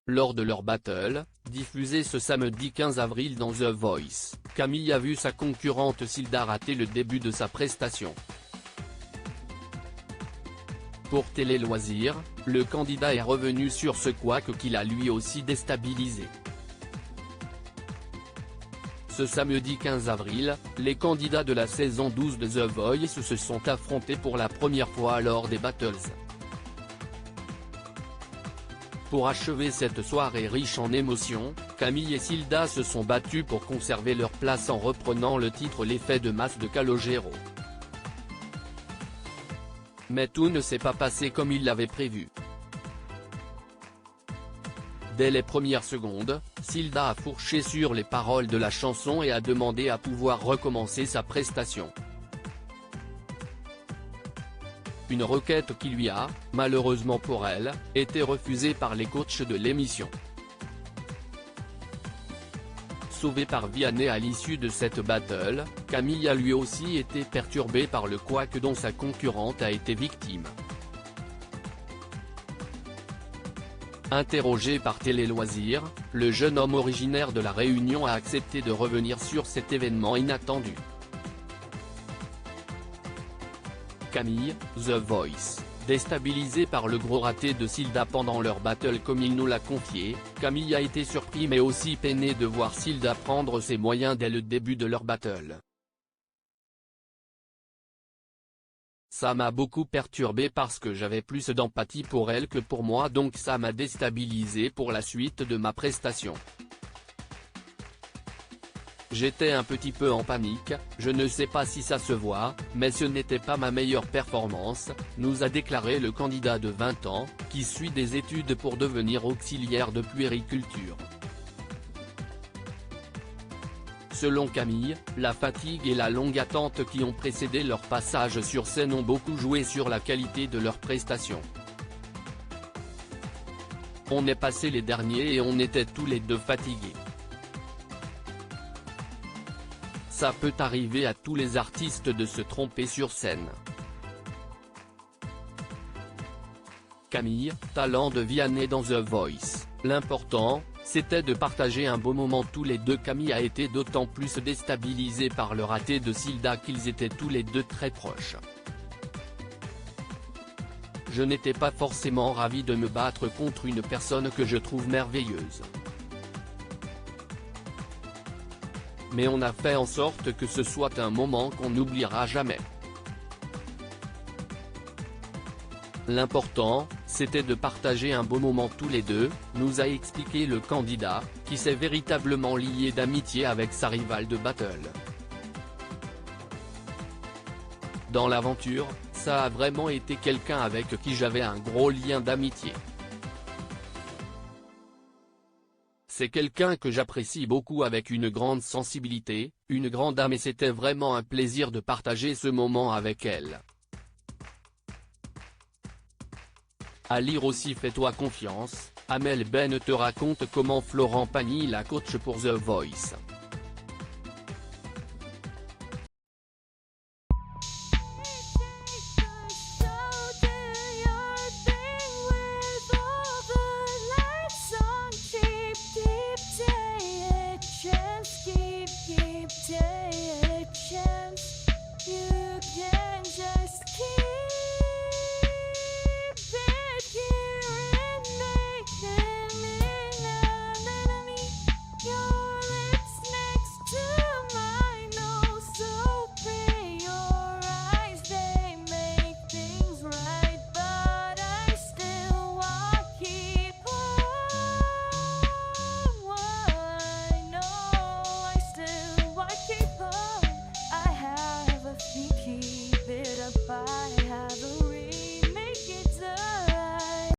Lors de leur battle, diffusé ce samedi 15 avril dans The Voice, Camille a vu sa concurrente Silda rater le début de sa prestation. Pour Télé Loisirs, le candidat est revenu sur ce couac qu'il a lui aussi déstabilisé. Ce samedi 15 avril, les candidats de la saison 12 de The Voice se sont affrontés pour la première fois lors des battles. Pour achever cette soirée riche en émotions, Camille et Silda se sont battus pour conserver leur place en reprenant le titre L'effet de masse de Calogero. Mais tout ne s'est pas passé comme il l'avait prévu. Dès les premières secondes, Silda a fourché sur les paroles de la chanson et a demandé à pouvoir recommencer sa prestation. Une requête qui lui a, malheureusement pour elle, été refusée par les coachs de l'émission. Sauvée par Vianney à l'issue de cette battle, Camille a lui aussi été perturbée par le couac dont sa concurrente a été victime. Interrogé par Télé Loisirs, le jeune homme originaire de La Réunion a accepté de revenir sur cet événement inattendu. Camille, The Voice, déstabilisée par le gros raté de Silda pendant leur battle comme il nous l'a confié, Camille a été surpris mais aussi peiné de voir Silda prendre ses moyens dès le début de leur battle. Ça m'a beaucoup perturbé parce que j'avais plus d'empathie pour elle que pour moi, donc ça m'a déstabilisé pour la suite de ma prestation. J'étais un petit peu en panique, je ne sais pas si ça se voit, mais ce n'était pas ma meilleure performance, nous a déclaré le candidat de 20 ans, qui suit des études pour devenir auxiliaire de puériculture. Selon Camille, la fatigue et la longue attente qui ont précédé leur passage sur scène ont beaucoup joué sur la qualité de leur prestation. On est passé les derniers et on était tous les deux fatigués. Ça peut arriver à tous les artistes de se tromper sur scène. Camille, talent de Vianney dans The Voice, l'important, c'était de partager un beau moment tous les deux. Camille a été d'autant plus déstabilisée par le raté de Silda qu'ils étaient tous les deux très proches. Je n'étais pas forcément ravi de me battre contre une personne que je trouve merveilleuse. Mais on a fait en sorte que ce soit un moment qu'on n'oubliera jamais. L'important, c'était de partager un beau moment tous les deux, nous a expliqué le candidat, qui s'est véritablement lié d'amitié avec sa rivale de battle. Dans l'aventure, ça a vraiment été quelqu'un avec qui j'avais un gros lien d'amitié. C'est quelqu'un que j'apprécie beaucoup avec une grande sensibilité, une grande âme et c'était vraiment un plaisir de partager ce moment avec elle. À lire aussi Fais-toi confiance, Amel Ben te raconte comment Florent Pagny la coach pour The Voice. Keep taking a chance.